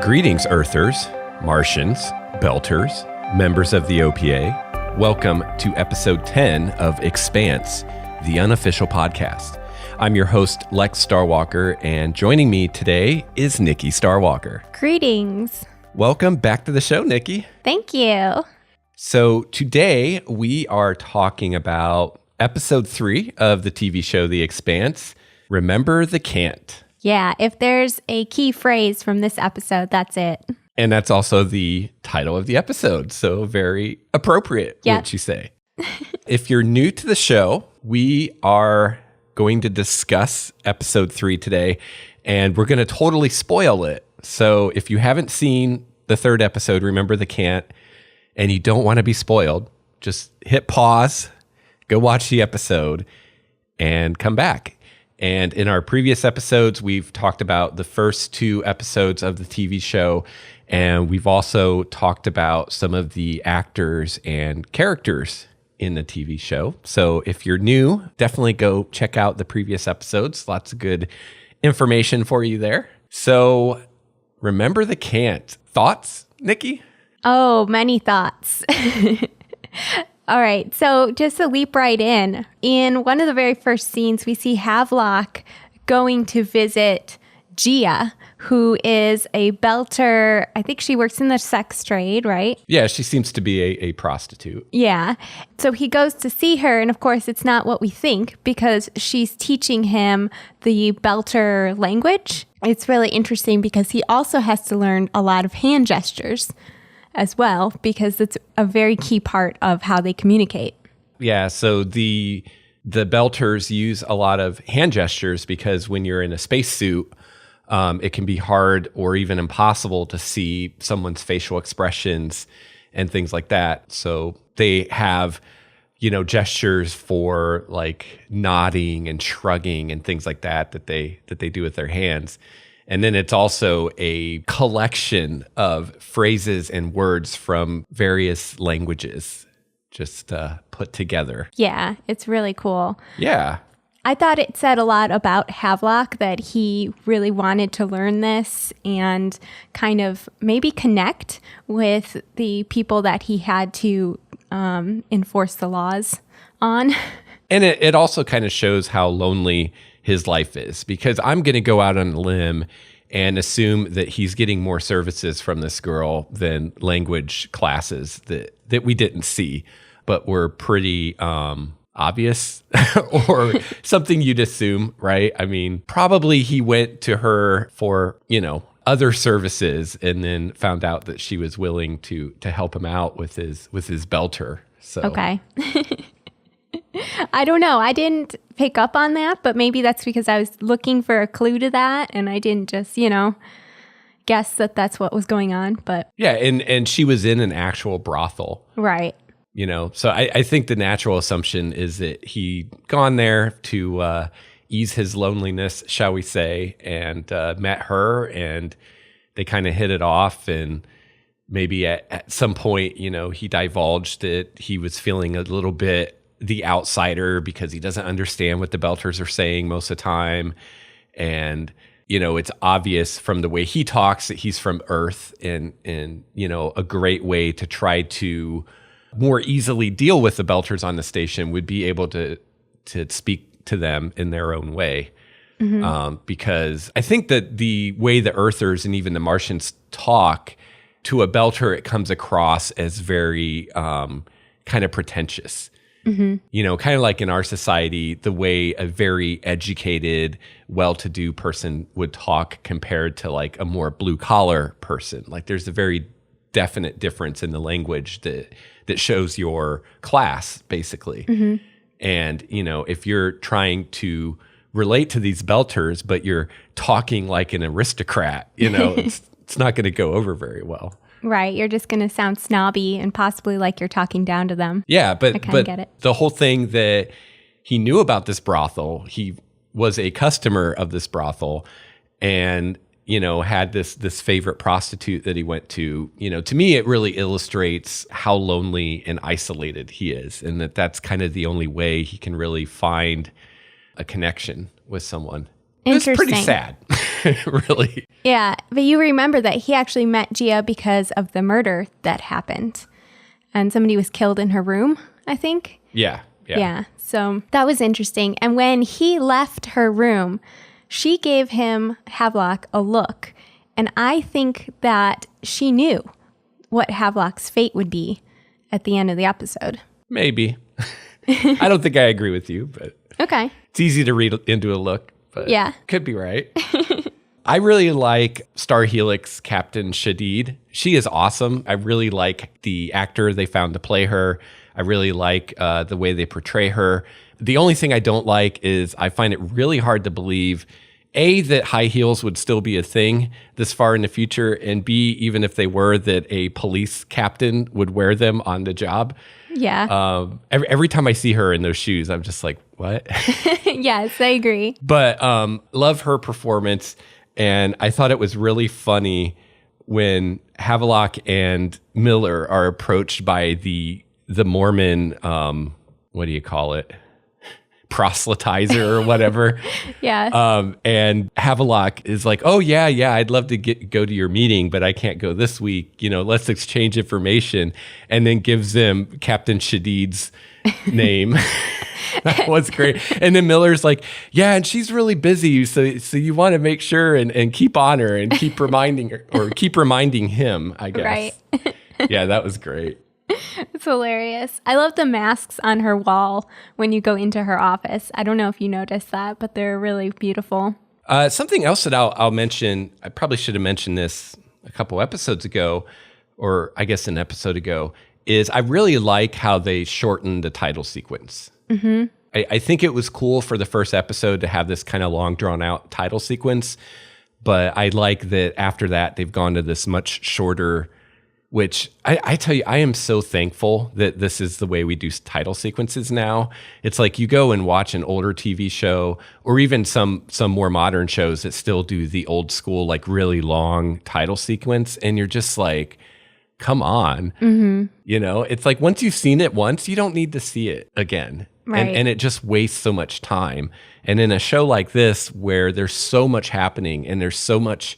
Greetings, Earthers, Martians, Belters, members of the OPA. Welcome to episode 10 of Expanse, the Unofficial podcast. I'm your host, Lex Starwalker, and joining me today is Nikki Starwalker. Greetings. Welcome back to the show, Nikki. Thank you. So today we are talking about episode 3 of the TV show The Expanse, Remember the Cant. Yeah, if there's a key phrase from this episode, that's it. And that's also the title of the episode, so very appropriate, wouldn't you say? If you're new to the show, we are going to discuss episode 3 today, and we're going to totally spoil it. So if you haven't seen the third episode, Remember the Cant, and you don't want to be spoiled, just hit pause, go watch the episode, and come back. And in our previous episodes, we've talked about the first 2 episodes of the TV show, and we've also talked about some of the actors and characters in the TV show. So if you're new, definitely go check out the previous episodes. Lots of good information for you there. So Remember the Cant. Thoughts, Nikki? Oh, many thoughts. All right, so just to leap right in one of the very first scenes, we see Havelock going to visit Gia, who is a belter. I think she works in the sex trade, right? Yeah, she seems to be a prostitute. Yeah. So he goes to see her, and of course, it's not what we think because she's teaching him the belter language. It's really interesting because he also has to learn a lot of hand gestures as well, because it's a very key part of how they communicate. Yeah, so the belters use a lot of hand gestures because when you're in a spacesuit, it can be hard or even impossible to see someone's facial expressions and things like that. So they have, gestures for like nodding and shrugging and things like that they do with their hands. And then it's also a collection of phrases and words from various languages just put together. Yeah, it's really cool. Yeah. I thought it said a lot about Havelock that he really wanted to learn this and kind of maybe connect with the people that he had to enforce the laws on. And it also kind of shows how lonely his life is, because I'm going to go out on a limb and assume that he's getting more services from this girl than language classes that we didn't see, but were pretty obvious or something you'd assume, right? I mean, probably he went to her for, other services and then found out that she was willing to help him out with his belter. So okay. I don't know. I didn't pick up on that, but maybe that's because I was looking for a clue to that and I didn't just, guess that that's what was going on. But yeah, and she was in an actual brothel. Right. So I think the natural assumption is that he'd gone there to ease his loneliness, shall we say, and met her, and they kind of hit it off, and maybe at some point, he divulged that he was feeling a little bit the outsider because he doesn't understand what the belters are saying most of the time. And, it's obvious from the way he talks that he's from Earth, and a great way to try to more easily deal with the belters on the station would be able to speak to them in their own way. Mm-hmm. Because I think that the way the Earthers and even the Martians talk to a belter, it comes across as very kind of pretentious. Mm-hmm. Kind of like in our society, the way a very educated, well-to-do person would talk compared to like a more blue-collar person. Like there's a very definite difference in the language that shows your class, basically. Mm-hmm. And, if you're trying to relate to these belters, but you're talking like an aristocrat, it's not going to go over very well. Right. You're just going to sound snobby and possibly like you're talking down to them. Yeah, but get it. The whole thing that he knew about this brothel, he was a customer of this brothel and, had this favorite prostitute that he went to. To me, it really illustrates how lonely and isolated he is, and that's kind of the only way he can really find a connection with someone. It's pretty sad. really. Yeah, but you remember that he actually met Gia because of the murder that happened. And somebody was killed in her room, I think. Yeah. Yeah, so that was interesting. And when he left her room, she gave him, Havelock, a look. And I think that she knew what Havelock's fate would be at the end of the episode. Maybe. I don't think I agree with you, but Okay. it's easy to read into a look, but Yeah. could be right. I really like Star Helix Captain Shadid. She is awesome. I really like the actor they found to play her. I really like the way they portray her. The only thing I don't like is I find it really hard to believe, A, that high heels would still be a thing this far in the future, and B, even if they were, that a police captain would wear them on the job. Yeah. Every time I see her in those shoes, I'm just like, what? Yes, I agree. But love her performance. And I thought it was really funny when Havelock and Miller are approached by the Mormon, what do you call it? Proselytizer or whatever. Yeah. And Havelock is like, oh, yeah, I'd love to go to your meeting, but I can't go this week. Let's exchange information. And then gives them Captain Shadid's name. That was great. And then Miller's like, yeah, and she's really busy. So you want to make sure and keep on her and keep reminding her, or keep reminding him, I guess. Right. Yeah, that was great. It's hilarious. I love the masks on her wall when you go into her office. I don't know if you noticed that, but they're really beautiful. Something else that I'll mention, I probably should have mentioned this a couple episodes ago, or I guess an episode ago, is I really like how they shortened the title sequence. Mm-hmm. I think it was cool for the first episode to have this kind of long drawn out title sequence, but I like that after that they've gone to this much shorter, which I tell you, I am so thankful that this is the way we do title sequences now. It's like you go and watch an older TV show, or even some more modern shows that still do the old school, like really long title sequence, and you're just like, come on. Mm-hmm. It's like once you've seen it once, you don't need to see it again. Right. And it just wastes so much time. And in a show like this, where there's so much happening and there's so much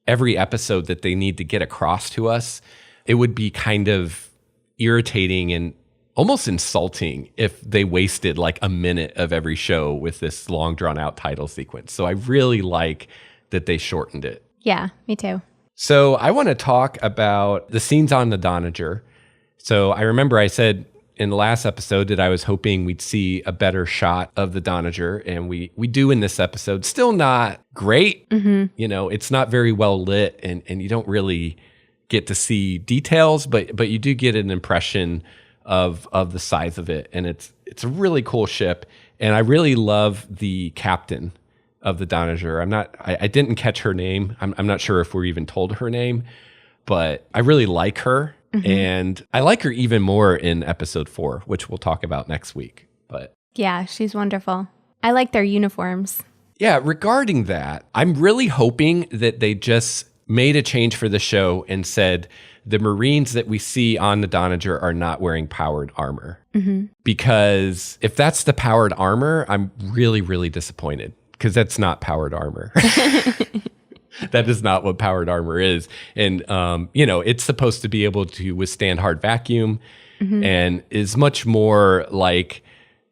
every episode that they need to get across to us, it would be kind of irritating and almost insulting if they wasted like a minute of every show with this long drawn out title sequence. So I really like that they shortened it. Yeah, me too. So I want to talk about the scenes on the Donager. So I remember I said in the last episode that I was hoping we'd see a better shot of the Donager, and we do in this episode. Still not great. Mm-hmm. It's not very well lit, and you don't really get to see details, but you do get an impression of the size of it, and it's a really cool ship. And I really love the captain of the Donager. I didn't catch her name. I'm not sure if we're even told her name, but I really like her. Mm-hmm. And I like her even more in episode 4, which we'll talk about next week. But yeah, she's wonderful. I like their uniforms. Yeah, regarding that, I'm really hoping that they just made a change for the show and said the Marines that we see on the Donager are not wearing powered armor. Mm-hmm. Because if that's the powered armor, I'm really, really disappointed, because that's not powered armor. That is not what powered armor is. And, it's supposed to be able to withstand hard vacuum, mm-hmm. and is much more like,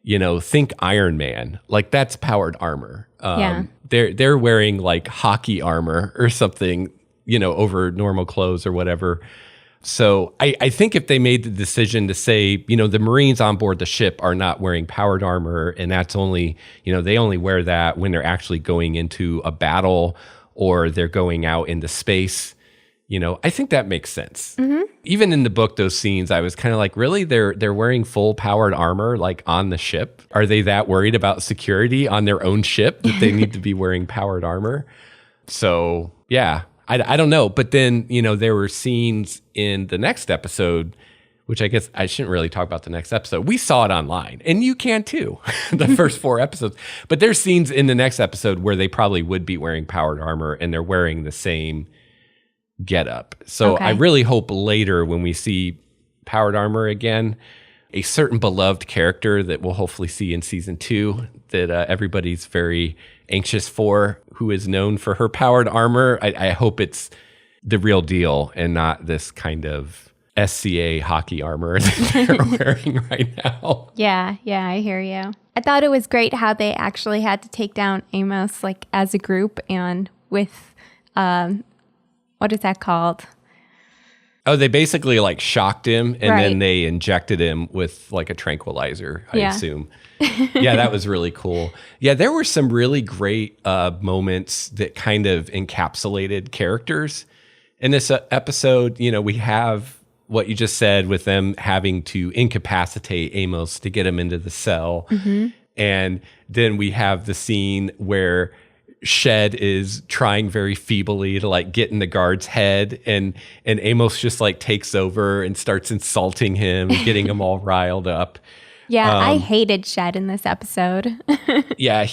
think Iron Man. Like, that's powered armor. Yeah. They're wearing like hockey armor or something, over normal clothes or whatever. So I think if they made the decision to say, the Marines on board the ship are not wearing powered armor, and that's only, they only wear that when they're actually going into a battle or they're going out into space, I think that makes sense. Mm-hmm. Even in the book, those scenes, I was kind of like, really? They're wearing full powered armor, like on the ship? Are they that worried about security on their own ship that they need to be wearing powered armor? So, yeah. I don't know. But then, there were scenes in the next episode, which I guess I shouldn't really talk about the next episode. We saw it online, and you can too, the first 4 episodes. But there's scenes in the next episode where they probably would be wearing powered armor, and they're wearing the same getup. So okay. I really hope later when we see powered armor again, a certain beloved character that we'll hopefully see in season 2 that everybody's very anxious for, who is known for her powered armor. I hope it's the real deal and not this kind of SCA hockey armor that they're wearing right now. Yeah, I hear you. I thought it was great how they actually had to take down Amos like as a group and with, what is that called? Oh, they basically like shocked him and Right. then they injected him with like a tranquilizer, I assume. Yeah, that was really cool. Yeah, there were some really great moments that kind of encapsulated characters. In this episode, we have what you just said with them having to incapacitate Amos to get him into the cell. Mm-hmm. And then we have the scene where Shed is trying very feebly to like get in the guard's head, and Amos just like takes over and starts insulting him, getting him all riled up. Yeah, I hated Shed in this episode. Yeah, I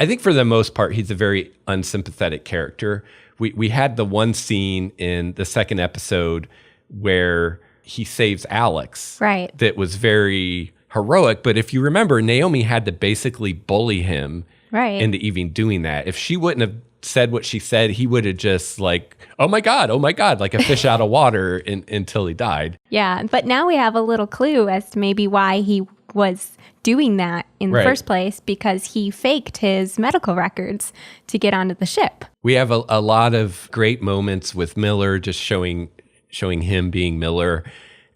think for the most part, he's a very unsympathetic character. We had the one scene in the second episode where he saves Alex. Right. That was very heroic. But if you remember, Naomi had to basically bully him into even doing that. If she wouldn't have said what she said, he would have just like, oh my God, like a fish out of water until he died. Yeah, but now we have a little clue as to maybe why he was doing that in the first place, because he faked his medical records to get onto the ship. We have a lot of great moments with Miller, just showing him being Miller.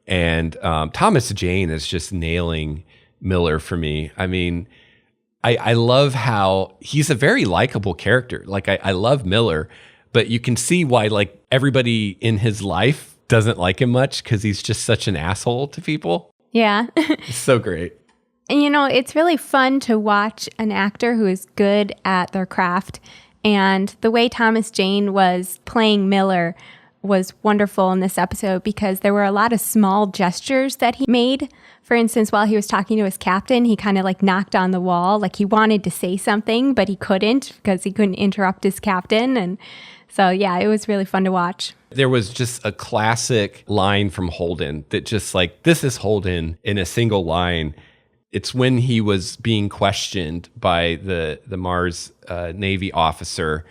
And Thomas Jane is just nailing Miller for me. I mean, I love how he's a very likable character. Like, I love Miller, but you can see why, like, everybody in his life doesn't like him much because he's just such an asshole to people. Yeah. It's so great. And, it's really fun to watch an actor who is good at their craft. And the way Thomas Jane was playing Miller was wonderful in this episode because there were a lot of small gestures that he made. For instance, while he was talking to his captain, he kind of like knocked on the wall. Like he wanted to say something, but he couldn't because he couldn't interrupt his captain. And so, yeah, it was really fun to watch. There was just a classic line from Holden that just like, this is Holden in a single line. It's when he was being questioned by the Mars Navy officer.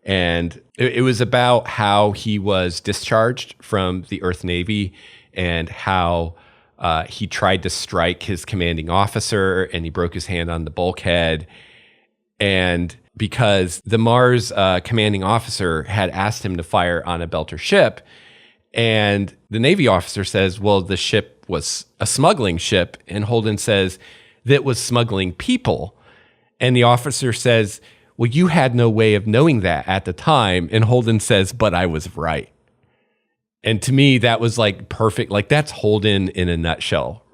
And it was about how he was discharged from the Earth Navy and how he tried to strike his commanding officer and he broke his hand on the bulkhead. And because the Mars commanding officer had asked him to fire on a Belter ship, and the Navy officer says, well, the ship was a smuggling ship. And Holden says that was smuggling people. And the officer says, well, you had no way of knowing that at the time. And Holden says, but I was right. And to me, that was like perfect. Like that's Holden in a nutshell.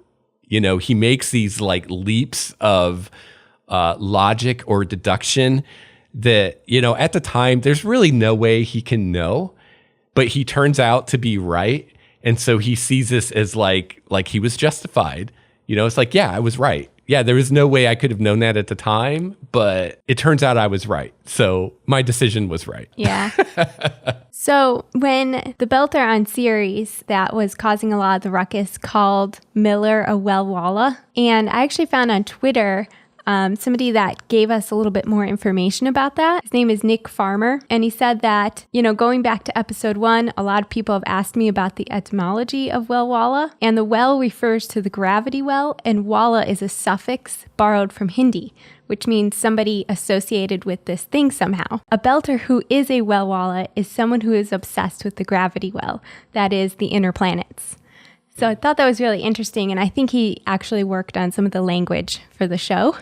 He makes these like leaps of logic or deduction that, at the time, there's really no way he can know, but he turns out to be right. And so he sees this as like he was justified. It's like, yeah, I was right. Yeah, there was no way I could have known that at the time, but it turns out I was right. So my decision was right. Yeah. So when the Belter on series that was causing a lot of the ruckus called Miller a Wellwalla, and I actually found on Twitter somebody that gave us a little bit more information about that. His name is Nick Farmer, and he said that, going back to episode 1, a lot of people have asked me about the etymology of Wellwalla, and the well refers to the gravity well, and walla is a suffix borrowed from Hindi, which means somebody associated with this thing somehow. A Belter who is a Wellwalla is someone who is obsessed with the gravity well, that is, the inner planets. So I thought that was really interesting, and I think he actually worked on some of the language for the show.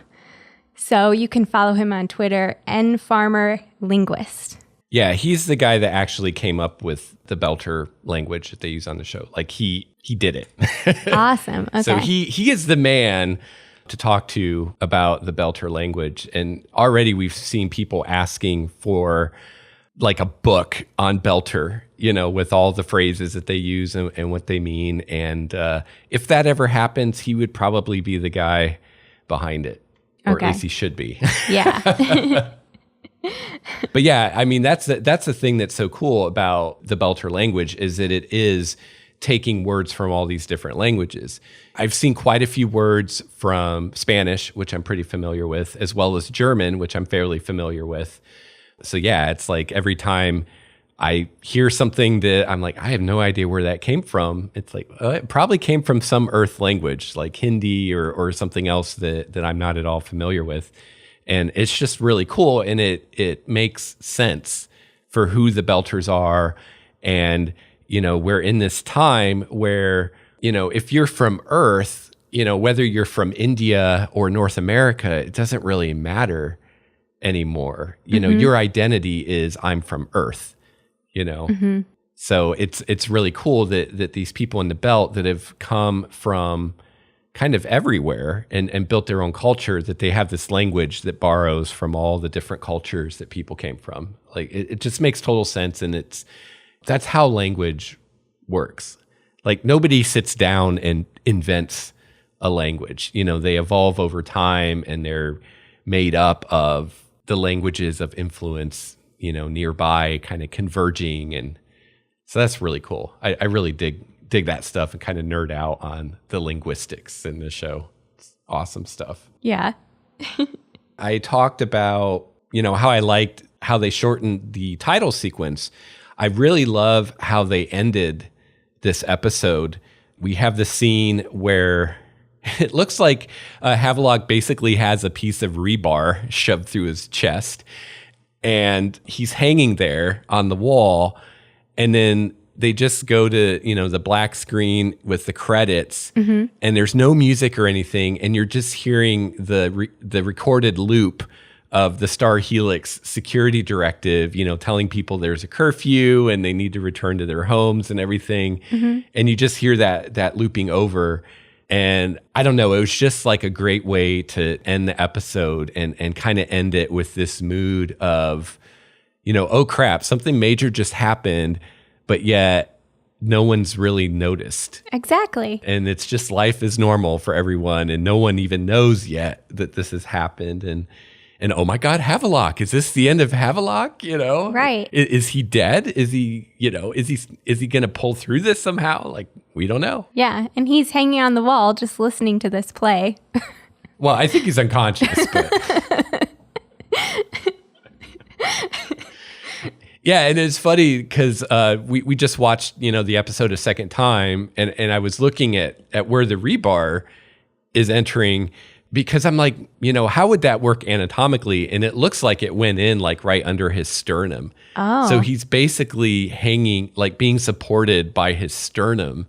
So you can follow him on Twitter, nfarmerlinguist. Yeah, he's the guy that actually came up with the Belter language that they use on the show. Like he did it. Awesome. Okay. So he is the man to talk to about the Belter language. And already we've seen people asking for like a book on Belter, with all the phrases that they use and what they mean. And if that ever happens, he would probably be the guy behind it. Or at least he should be. Yeah. But yeah, I mean, that's the thing that's so cool about the Belter language is that it is taking words from all these different languages. I've seen quite a few words from Spanish, which I'm pretty familiar with, as well as German, which I'm fairly familiar with. So yeah, it's like every time I hear something that I'm like, I have no idea where that came from. It's like, it probably came from some Earth language, like Hindi or something else that I'm not at all familiar with. And it's just really cool. And it makes sense for who the Belters are. And, we're in this time where, if you're from Earth, whether you're from India or North America, it doesn't really matter anymore. Your identity is I'm from Earth. So it's really cool that these people in the belt that have come from kind of everywhere and built their own culture, that they have this language that borrows from all the different cultures that people came from. Like it just makes total sense. And that's how language works. Like nobody sits down and invents a language. They evolve over time and they're made up of the languages of influence nearby, kind of converging. And so that's really cool. I really dig that stuff and kind of nerd out on the linguistics in the show. It's awesome stuff. Yeah. I talked about, how I liked how they shortened the title sequence. I really love how they ended this episode. We have the scene where it looks like Havelock basically has a piece of rebar shoved through his chest. And he's hanging there on the wall. And then they just go to, the black screen with the credits. And there's no music or anything. And you're just hearing the recorded loop of the Star Helix security directive, telling people there's a curfew and they need to return to their homes and everything. And you just hear that looping over. And I don't know, it was just like a great way to end the episode and kind of end it with this mood of, oh crap, something major just happened, but yet no one's really noticed. Exactly. And it's just life is normal for everyone. And no one even knows yet that this has happened. And oh my God, Havelock, is this the end of Havelock? Right. Is he dead? Is he, is he going to pull through this somehow? Like, we don't know. Yeah. And he's hanging on the wall just listening to this play. Well, I think he's unconscious, but. Yeah, and it's funny because we just watched, the episode a second time, and I was looking at where the rebar is entering, because I'm like, how would that work anatomically? And it looks like it went in like right under his sternum. Oh. So he's basically hanging, like being supported by his sternum,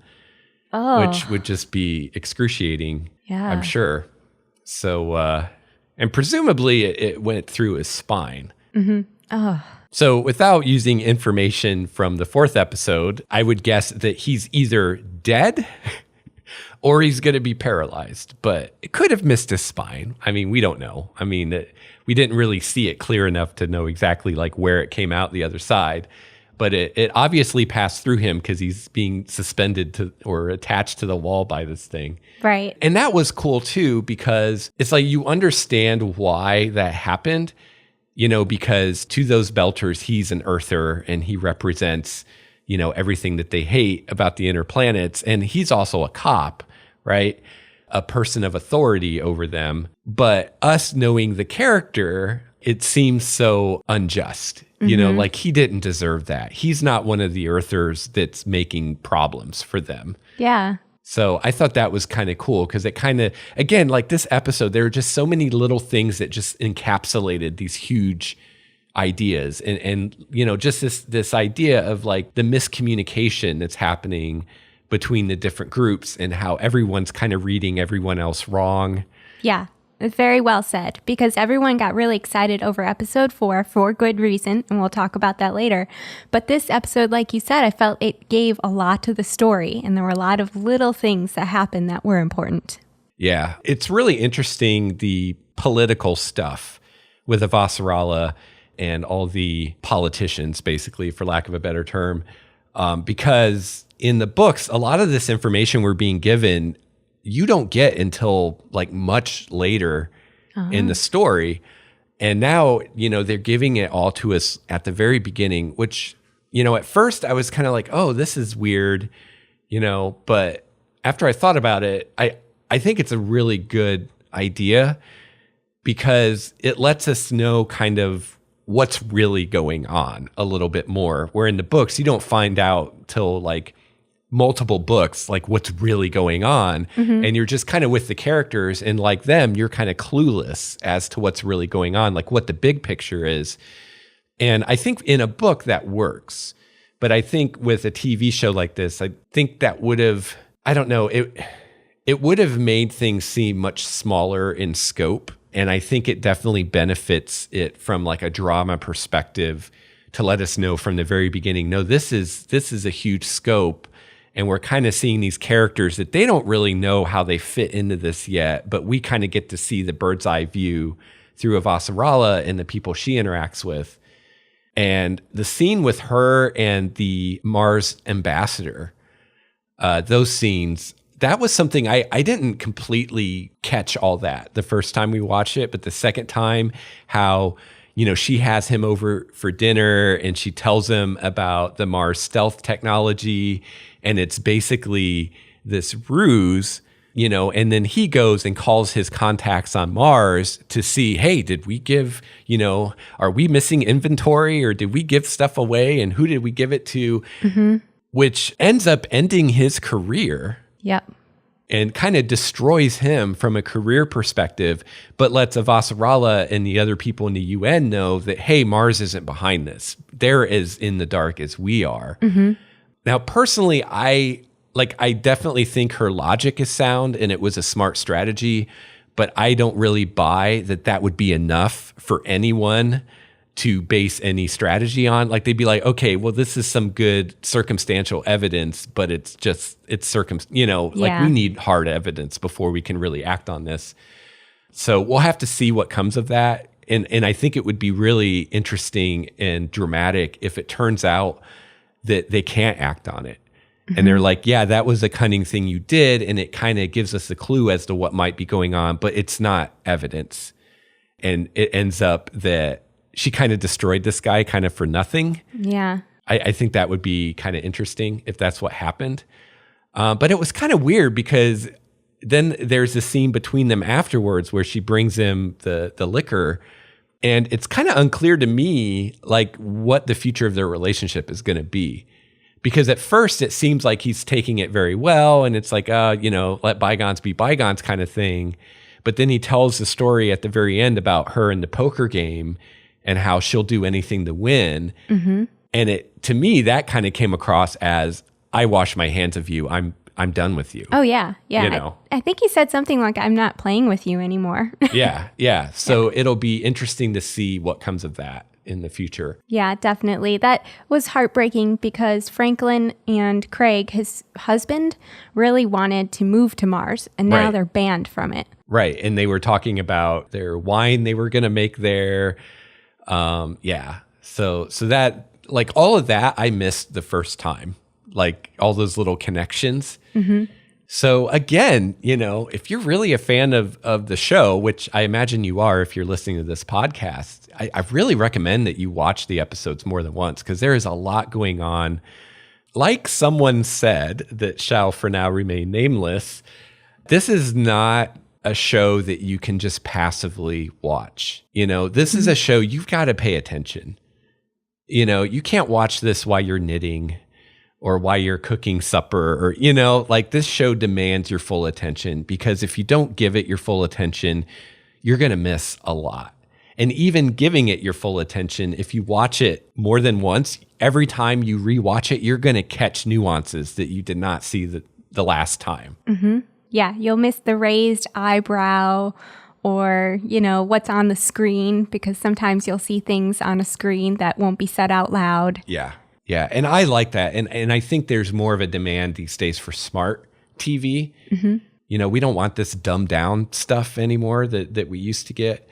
which would just be excruciating, I'm sure. So, and presumably it went through his spine. So without using information from the 4th episode, I would guess that he's either dead or he's going to be paralyzed, but it could have missed his spine. I mean, we don't know. I mean, we didn't really see it clear enough to know exactly like where it came out the other side, but it obviously passed through him because he's being suspended to or attached to the wall by this thing. Right. And that was cool too, because it's like you understand why that happened, because to those Belters, he's an Earther and he represents, everything that they hate about the inner planets. And he's also a cop, right? A person of authority over them. But us knowing the character, it seems so unjust. Like he didn't deserve that. He's not one of the Earthers that's making problems for them. Yeah. So I thought that was kind of cool because it kind of, again, like this episode, there are just so many little things that just encapsulated these huge ideas and just this idea of like the miscommunication that's happening between the different groups and how everyone's kind of reading everyone else wrong. Yeah. Very well said, because everyone got really excited over episode 4 for good reason, and we'll talk about that later. But this episode, like you said, I felt it gave a lot to the story, and there were a lot of little things that happened that were important. Yeah, it's really interesting, the political stuff with Avasarala and all the politicians, basically, for lack of a better term, because in the books, a lot of this information we're being given you don't get until like much later in the story. And now, they're giving it all to us at the very beginning, which, at first I was kind of like, oh, this is weird. But after I thought about it, I think it's a really good idea because it lets us know kind of what's really going on a little bit more. Where in the books, you don't find out till like multiple books, like what's really going on. And you're just kind of with the characters, and like them, you're kind of clueless as to what's really going on, like what the big picture is. And I think in a book that works. But I think with a TV show like this, I think that would have, I don't know, it would have made things seem much smaller in scope. And I think it definitely benefits it from like a drama perspective to let us know from the very beginning, no, this is a huge scope. And we're kind of seeing these characters that they don't really know how they fit into this yet, but we kind of get to see the bird's eye view through Avasarala and the people she interacts with. And the scene with her and the Mars ambassador, those scenes, that was something I didn't completely catch all that the first time we watched it, but the second time, how, she has him over for dinner and she tells him about the Mars stealth technology, and it's basically this ruse, and then he goes and calls his contacts on Mars to see, hey, did we give, are we missing inventory, or did we give stuff away, and who did we give it to? Which ends up ending his career. Yep. And kind of destroys him from a career perspective, but lets Avasarala and the other people in the UN know that, hey, Mars isn't behind this. They're as in the dark as we are. Now, personally, I definitely think her logic is sound and it was a smart strategy, but I don't really buy that would be enough for anyone to base any strategy on. Like, they'd be like, okay, well, this is some good circumstantial evidence, but like we need hard evidence before we can really act on this. So we'll have to see what comes of that. And I think it would be really interesting and dramatic if it turns out that they can't act on it. And they're like, yeah, that was a cunning thing you did. And it kind of gives us a clue as to what might be going on, but it's not evidence. And it ends up that she kind of destroyed this guy kind of for nothing. Yeah. I think that would be kind of interesting if that's what happened. But it was kind of weird because then there's a scene between them afterwards where she brings him the liquor. And it's kind of unclear to me, like, what the future of their relationship is going to be. Because at first it seems like he's taking it very well. And it's like, let bygones be bygones kind of thing. But then he tells the story at the very end about her in the poker game and how she'll do anything to win. And to me, that kind of came across as, I wash my hands of you. I'm done with you. Oh, yeah. Yeah. I think he said something like, I'm not playing with you anymore. Yeah. So it'll be interesting to see what comes of that in the future. Yeah, definitely. That was heartbreaking because Franklin and Craig, his husband, really wanted to move to Mars, and now they're banned from it. Right. And they were talking about their wine they were going to make there. So that, like, all of that I missed the first time, like all those little connections. So again, if you're really a fan of the show, which I imagine you are if you're listening to this podcast, I really recommend that you watch the episodes more than once, because there is a lot going on. Like someone said that shall for now remain nameless, this is not a show that you can just passively watch. This is a show you've got to pay attention. You can't watch this while you're knitting or while you're cooking supper, or, like, this show demands your full attention, because if you don't give it your full attention, you're going to miss a lot. And even giving it your full attention, if you watch it more than once, every time you rewatch it, you're going to catch nuances that you did not see the last time. Yeah, you'll miss the raised eyebrow or, what's on the screen, because sometimes you'll see things on a screen that won't be said out loud. Yeah. And I like that. And I think there's more of a demand these days for smart TV. We don't want this dumbed down stuff anymore that we used to get.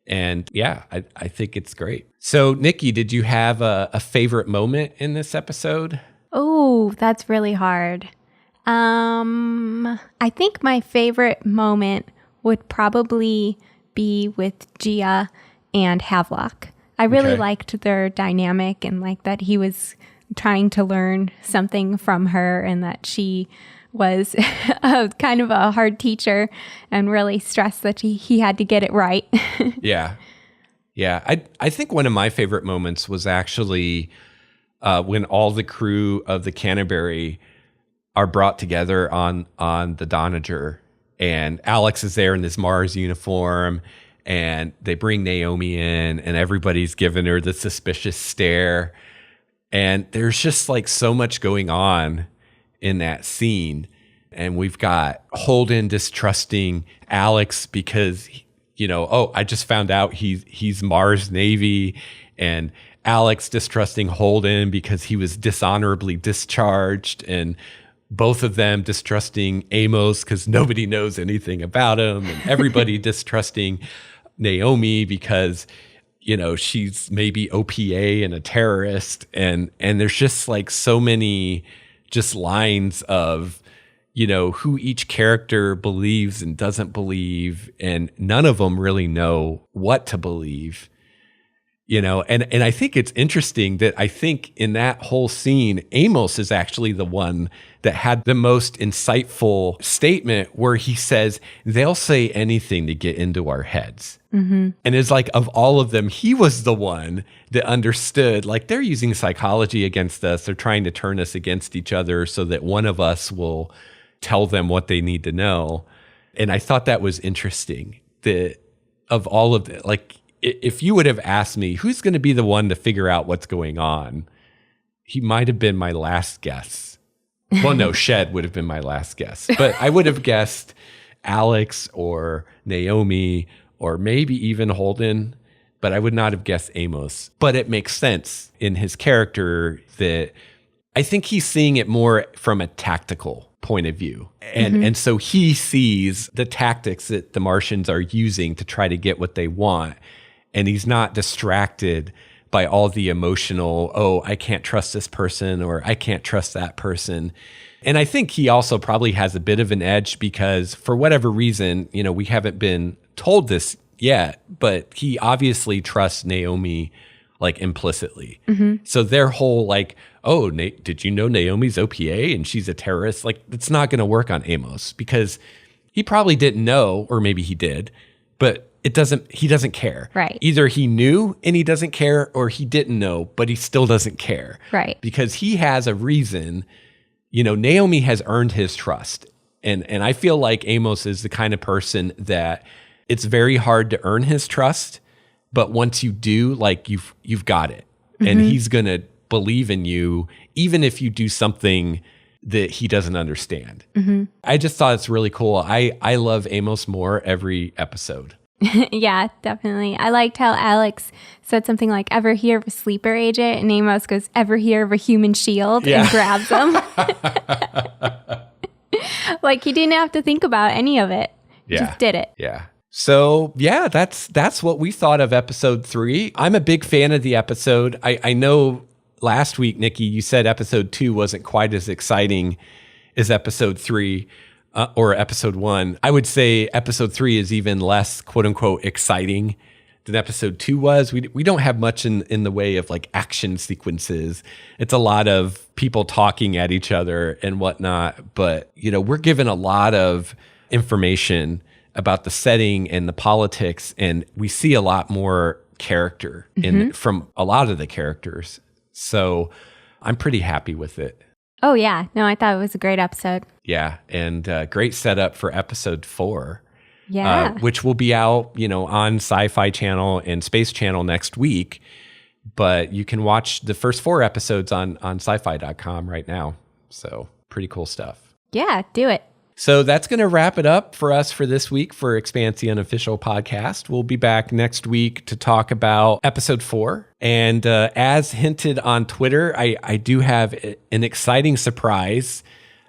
And yeah, I think it's great. So, Nikki, did you have a favorite moment in this episode? Oh, that's really hard. I think my favorite moment would probably be with Gia and Havelock. I really liked their dynamic, and like that he was trying to learn something from her, and that she was kind of a hard teacher and really stressed that he had to get it right. Yeah. I think one of my favorite moments was actually when all the crew of the Canterbury are brought together on the Donager, and Alex is there in this Mars uniform, and they bring Naomi in, and everybody's giving her the suspicious stare. And there's just like so much going on in that scene. And we've got Holden distrusting Alex because, I just found out he's Mars Navy, and Alex distrusting Holden because he was dishonorably discharged, and both of them distrusting Amos because nobody knows anything about him, and everybody distrusting Naomi because, she's maybe OPA and a terrorist. And there's just like so many just lines of, who each character believes and doesn't believe, and none of them really know what to believe. And I think it's interesting that I think in that whole scene, Amos is actually the one that had the most insightful statement, where he says, they'll say anything to get into our heads. Mm-hmm. And it's like, of all of them, he was the one that understood, like, they're using psychology against us. They're trying to turn us against each other so that one of us will tell them what they need to know. And I thought that was interesting, that of all of it, like, if you would have asked me who's going to be the one to figure out what's going on, he might have been my last guess. Well, no, Shed would have been my last guess. But I would have guessed Alex or Naomi or maybe even Holden, but I would not have guessed Amos. But it makes sense in his character that I think he's seeing it more from a tactical point of view. And so he sees the tactics that the Martians are using to try to get what they want. And he's not distracted by all the emotional, oh, I can't trust this person, or I can't trust that person. And I think he also probably has a bit of an edge because for whatever reason, we haven't been told this yet, but he obviously trusts Naomi like implicitly. Mm-hmm. So their whole like, oh, did you know Naomi's OPA and she's a terrorist? Like, it's not going to work on Amos because he probably didn't know, or maybe he did, but he doesn't care. Right. Either he knew and he doesn't care, or he didn't know, but he still doesn't care. Right. Because he has a reason. Naomi has earned his trust. And I feel like Amos is the kind of person that it's very hard to earn his trust, but once you do, like you've got it. Mm-hmm. And he's going to believe in you even if you do something that he doesn't understand. Mm-hmm. I just thought it's really cool. I love Amos more every episode. Yeah, definitely. I liked how Alex said something like, ever hear of a sleeper agent? And Amos goes, ever hear of a human shield? Yeah. And grabs him. Like, he didn't have to think about any of it. He just did it. Yeah. So, yeah, that's what we thought of episode 3. I'm a big fan of the episode. I know last week, Nikki, you said episode 2 wasn't quite as exciting as episode 3. Or episode 1, I would say episode 3 is even less quote unquote exciting than episode 2 was. We don't have much in the way of like action sequences. It's a lot of people talking at each other and whatnot. But, we're given a lot of information about the setting and the politics, and we see a lot more character from a lot of the characters. So I'm pretty happy with it. Oh, yeah. No, I thought it was a great episode. Yeah. And great setup for episode 4. Yeah. Which will be out, on Sci-Fi Channel and Space Channel next week. But you can watch the first 4 episodes on sci-fi.com right now. So pretty cool stuff. Yeah, do it. So that's going to wrap it up for us for this week for Expanse, the Unofficial podcast. We'll be back next week to talk about episode 4. And as hinted on Twitter, I do have an exciting surprise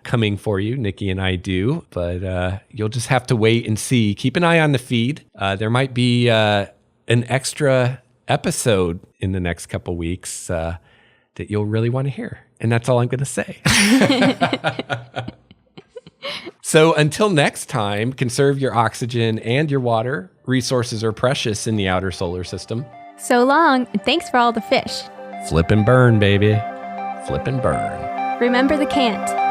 coming for you. Nikki and I do, but you'll just have to wait and see. Keep an eye on the feed. There might be an extra episode in the next couple weeks that you'll really want to hear. And that's all I'm going to say. So until next time, conserve your oxygen and your water. Resources are precious in the outer solar system. So long, and thanks for all the fish. Flip and burn, baby. flip and burn. Remember the Cant.